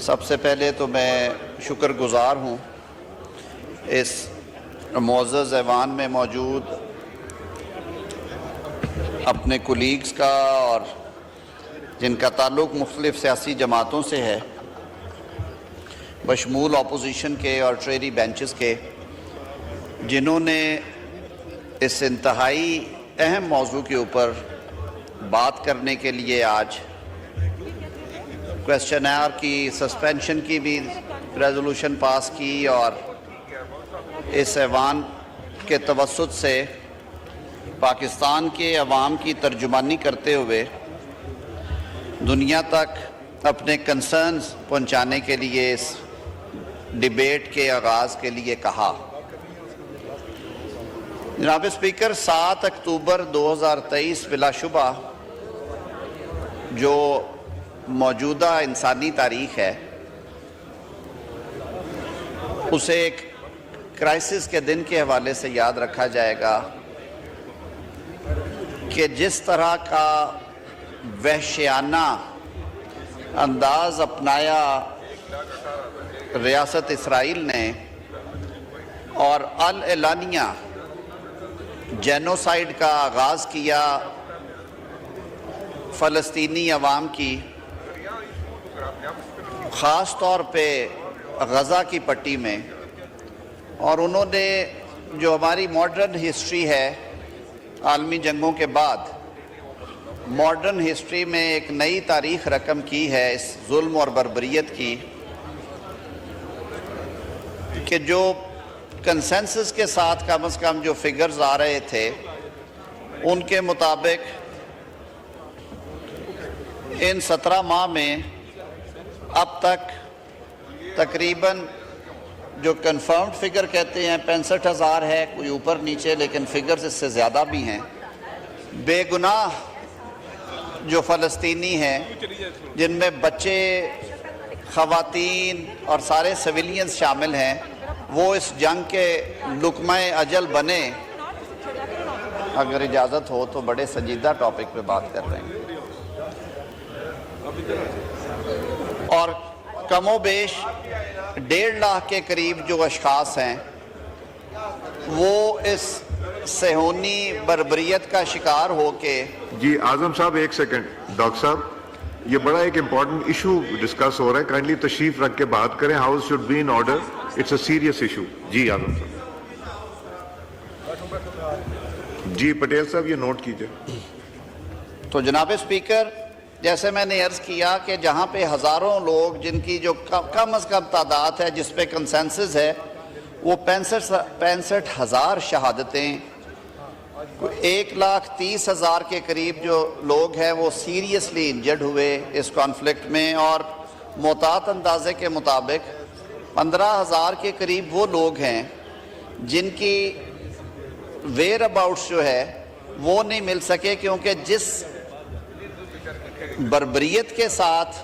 سب سے پہلے تو میں شکر گزار ہوں اس معزز ایوان میں موجود اپنے کولیگز کا اور جن کا تعلق مختلف سیاسی جماعتوں سے ہے، بشمول اپوزیشن کے اور ٹریری بینچز کے، جنہوں نے اس انتہائی اہم موضوع کے اوپر بات کرنے کے لیے آج کویسچن آور کی سسپینشن کی بھی ریزولوشن پاس کی اور اس ایوان کے توسط سے پاکستان کے عوام کی ترجمانی کرتے ہوئے دنیا تک اپنے کنسرنز پہنچانے کے لیے اس ڈیبیٹ کے آغاز کے لیے کہا۔ جناب اسپیکر، 7 اکتوبر 2023 بلا شبہ جو موجودہ انسانی تاریخ ہے، اسے ایک کرائسس کے دن کے حوالے سے یاد رکھا جائے گا کہ جس طرح کا وحشیانہ انداز اپنایا ریاست اسرائیل نے اور اعلانیہ جینوسائیڈ کا آغاز کیا فلسطینی عوام کی، خاص طور پہ غزہ کی پٹی میں، اور انہوں نے جو ہماری ماڈرن ہسٹری ہے عالمی جنگوں کے بعد، ماڈرن ہسٹری میں ایک نئی تاریخ رقم کی ہے اس ظلم اور بربریت کی، کہ جو کنسنسس کے ساتھ کم از کم جو فگرز آ رہے تھے ان کے مطابق ان 17 ماہ میں اب تک تقریباً جو کنفرمڈ فگر کہتے ہیں 65,000 ہے، کوئی اوپر نیچے، لیکن فگرز اس سے زیادہ بھی ہیں، بے گناہ جو فلسطینی ہیں، جن میں بچے، خواتین اور سارے سویلینز شامل ہیں، وہ اس جنگ کے لقمہ اجل بنے۔ اگر اجازت ہو تو بڑے سنجیدہ ٹاپک پہ بات کر رہے ہیں، اور کم و بیش 1.5 لاکھ کے قریب جو اشخاص ہیں وہ اس صہیونی بربریت کا شکار ہو کے۔ جی اعظم صاحب ایک سیکنڈ، ڈاکٹر صاحب یہ بڑا ایک امپورٹنٹ ایشو ڈسکس ہو رہا ہے، کائنڈلی تشریف رکھ کے بات کریں، house should be in order, it's a serious issue. جی اعظم صاحب۔ جی پٹیل صاحب یہ نوٹ کیجئے۔ تو جناب اسپیکر، جیسے میں نے عرض کیا کہ جہاں پہ ہزاروں لوگ، جن کی جو کم از کم تعداد ہے جس پہ کنسنسس ہے وہ 65,000 شہادتیں، 1,30,000 کے قریب جو لوگ ہیں وہ سیریسلی انجرڈ ہوئے اس کانفلکٹ میں، اور محتاط اندازے کے مطابق 15,000 کے قریب وہ لوگ ہیں جن کی ویئر اباؤٹس جو ہے وہ نہیں مل سکے، کیونکہ جس بربریت کے ساتھ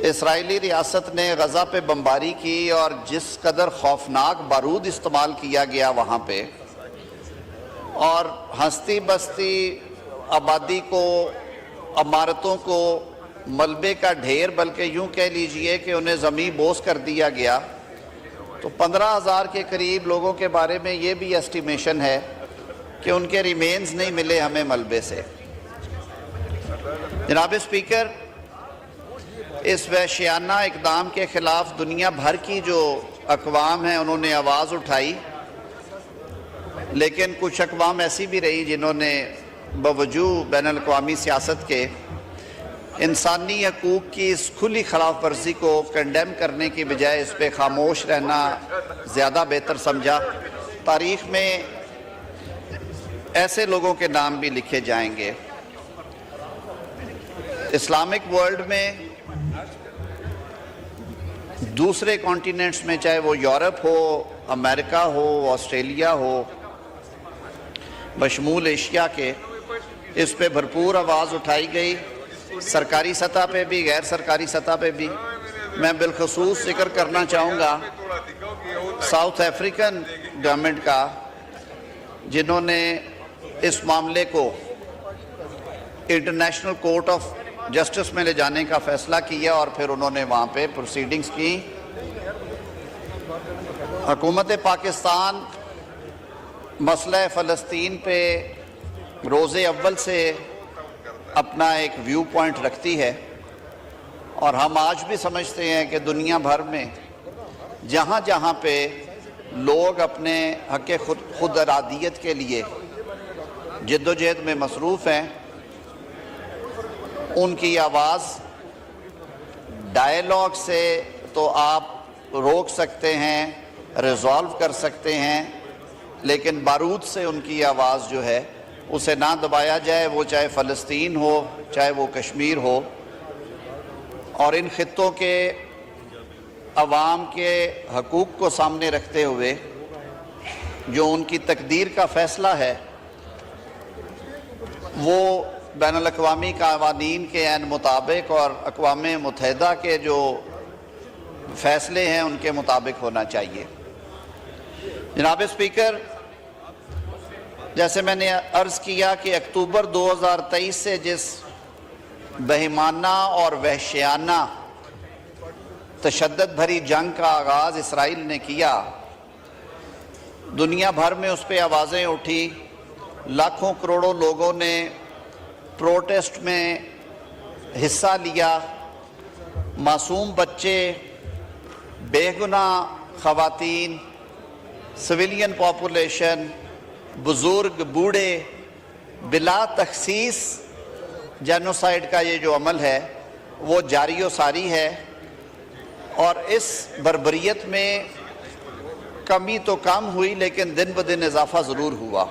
اسرائیلی ریاست نے غزہ پہ بمباری کی اور جس قدر خوفناک بارود استعمال کیا گیا وہاں پہ، اور ہستی بستی آبادی کو، عمارتوں کو ملبے کا ڈھیر، بلکہ یوں کہہ لیجئے کہ انہیں زمین بوس کر دیا گیا، تو 15,000 کے قریب لوگوں کے بارے میں یہ بھی ایسٹیمیشن ہے کہ ان کے ریمینز نہیں ملے ہمیں ملبے سے۔ جناب اسپیکر، اس وحشیانہ اقدام کے خلاف دنیا بھر کی جو اقوام ہیں انہوں نے آواز اٹھائی، لیکن کچھ اقوام ایسی بھی رہی جنہوں نے باوجود بین الاقوامی سیاست کے انسانی حقوق کی اس کھلی خلاف ورزی کو کنڈیم کرنے کی بجائے اس پہ خاموش رہنا زیادہ بہتر سمجھا۔ تاریخ میں ایسے لوگوں کے نام بھی لکھے جائیں گے۔ اسلامک ورلڈ میں دوسرے کانٹیننٹس میں، چاہے وہ یورپ ہو، امریکہ ہو، آسٹریلیا ہو، بشمول ایشیا کے، اس پہ بھرپور آواز اٹھائی گئی، سرکاری سطح پہ بھی، غیر سرکاری سطح پہ بھی۔ میں بالخصوص ذکر کرنا چاہوں گا ساؤتھ افریقن گورنمنٹ کا، جنہوں نے اس معاملے کو انٹرنیشنل کورٹ آف جسٹس میں لے جانے کا فیصلہ کیا اور پھر انہوں نے وہاں پہ پروسیڈنگز کی۔ حکومت پاکستان مسئلہ فلسطین پہ روز اول سے اپنا ایک ویو پوائنٹ رکھتی ہے، اور ہم آج بھی سمجھتے ہیں کہ دنیا بھر میں جہاں جہاں پہ لوگ اپنے حق خود ارادیت کے لیے جد و جہد میں مصروف ہیں، ان کی آواز ڈائیلاگ سے تو آپ روک سکتے ہیں، ریزالو کر سکتے ہیں، لیکن بارود سے ان کی آواز جو ہے اسے نہ دبایا جائے، وہ چاہے فلسطین ہو چاہے وہ کشمیر ہو۔ اور ان خطوں کے عوام کے حقوق کو سامنے رکھتے ہوئے جو ان کی تقدیر کا فیصلہ ہے وہ بین الاقوامی قوانین کے عین مطابق اور اقوام متحدہ کے جو فیصلے ہیں ان کے مطابق ہونا چاہیے۔ جناب اسپیکر، جیسے میں نے عرض کیا کہ اکتوبر 2023 سے جس بہیمانہ اور وحشیانہ تشدد بھری جنگ کا آغاز اسرائیل نے کیا، دنیا بھر میں اس پہ آوازیں اٹھی، لاکھوں کروڑوں لوگوں نے پروٹیسٹ میں حصہ لیا، معصوم بچے، بے گناہ خواتین، سویلین پاپولیشن، بزرگ، بوڑھے، بلا تخصیص جینوسائیڈ کا یہ جو عمل ہے وہ جاری و ساری ہے، اور اس بربریت میں کمی تو کم ہوئی لیکن دن بدن اضافہ ضرور ہوا۔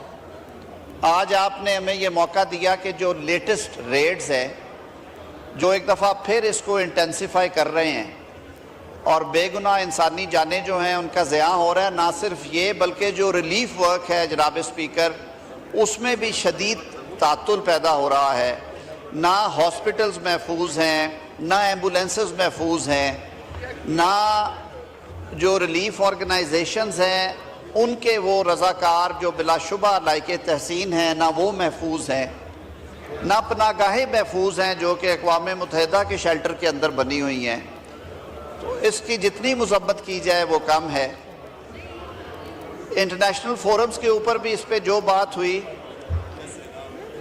آج آپ نے ہمیں یہ موقع دیا کہ جو لیٹسٹ ریڈز ہیں جو ایک دفعہ پھر اس کو انٹینسیفائی کر رہے ہیں، اور بے گناہ انسانی جانیں جو ہیں ان کا ضیاع ہو رہا ہے، نہ صرف یہ بلکہ جو ریلیف ورک ہے جناب اسپیکر اس میں بھی شدید تعطل پیدا ہو رہا ہے، نہ ہاسپٹلز محفوظ ہیں، نہ ایمبولینسز محفوظ ہیں، نہ جو ریلیف آرگنائزیشنز ہیں ان کے وہ رضاکار جو بلا شبہ لائق تحسین ہیں نہ وہ محفوظ ہیں، نہ پناہ گاہیں محفوظ ہیں جو کہ اقوام متحدہ کے شیلٹر کے اندر بنی ہوئی ہیں۔ تو اس کی جتنی مذمت کی جائے وہ کم ہے۔ انٹرنیشنل فورمز کے اوپر بھی اس پہ جو بات ہوئی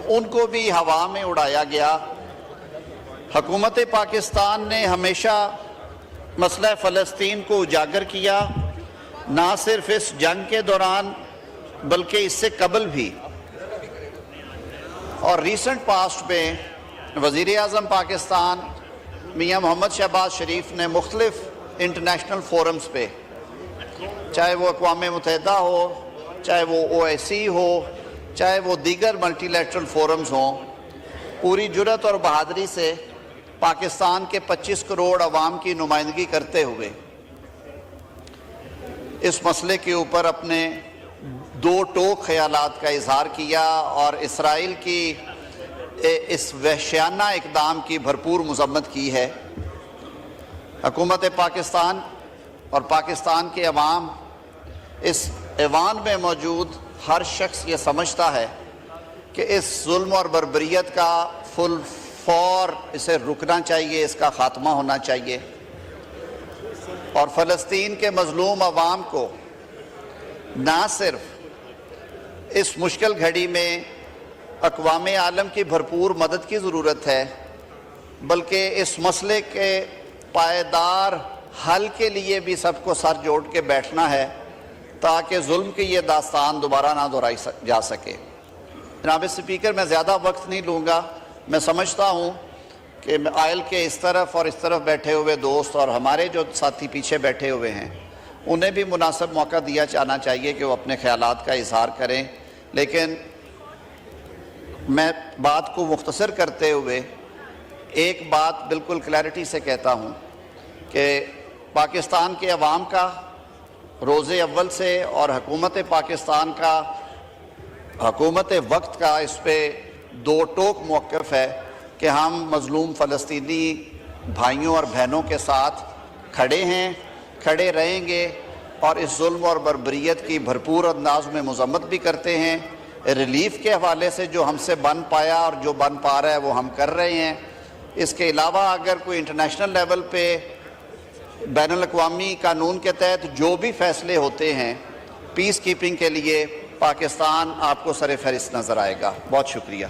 ان کو بھی ہوا میں اڑایا گیا۔ حکومت پاکستان نے ہمیشہ مسئلہ فلسطین کو اجاگر کیا، نہ صرف اس جنگ کے دوران بلکہ اس سے قبل بھی، اور ریسنٹ پاسٹ میں وزیر اعظم پاکستان میاں محمد شہباز شریف نے مختلف انٹرنیشنل فورمز پہ، چاہے وہ اقوام متحدہ ہو، چاہے وہ OIC ہو، چاہے وہ دیگر ملٹی لیٹرل فورمز ہوں، پوری جرأت اور بہادری سے پاکستان کے 25 کروڑ عوام کی نمائندگی کرتے ہوئے اس مسئلے کے اوپر اپنے دو ٹوک خیالات کا اظہار کیا، اور اسرائیل کی اس وحشیانہ اقدام کی بھرپور مذمت کی ہے۔ حکومت پاکستان اور پاکستان کے عوام، اس ایوان میں موجود ہر شخص یہ سمجھتا ہے کہ اس ظلم اور بربریت کا فل فور اسے رکنا چاہیے، اس کا خاتمہ ہونا چاہیے، اور فلسطین کے مظلوم عوام کو نہ صرف اس مشکل گھڑی میں اقوام عالم کی بھرپور مدد کی ضرورت ہے بلکہ اس مسئلے کے پائیدار حل کے لیے بھی سب کو سر جوڑ کے بیٹھنا ہے تاکہ ظلم کی یہ داستان دوبارہ نہ دہرائی جا سکے۔ جناب اسپیکر، میں زیادہ وقت نہیں لوں گا۔ میں سمجھتا ہوں کہ آئل کے اس طرف اور اس طرف بیٹھے ہوئے دوست اور ہمارے جو ساتھی پیچھے بیٹھے ہوئے ہیں انہیں بھی مناسب موقع دیا جانا چاہیے کہ وہ اپنے خیالات کا اظہار کریں، لیکن میں بات کو مختصر کرتے ہوئے ایک بات بالکل کلیئرٹی سے کہتا ہوں کہ پاکستان کے عوام کا روز اول سے اور حکومت پاکستان کا، حکومت وقت کا اس پہ دو ٹوک موقف ہے کہ ہم مظلوم فلسطینی بھائیوں اور بہنوں کے ساتھ کھڑے ہیں، کھڑے رہیں گے، اور اس ظلم اور بربریت کی بھرپور انداز میں مذمت بھی کرتے ہیں۔ ریلیف کے حوالے سے جو ہم سے بن پایا اور جو بن پا رہا ہے وہ ہم کر رہے ہیں، اس کے علاوہ اگر کوئی انٹرنیشنل لیول پہ بین الاقوامی قانون کے تحت جو بھی فیصلے ہوتے ہیں پیس کیپنگ کے لیے، پاکستان آپ کو سر فہرست نظر آئے گا۔ بہت شکریہ۔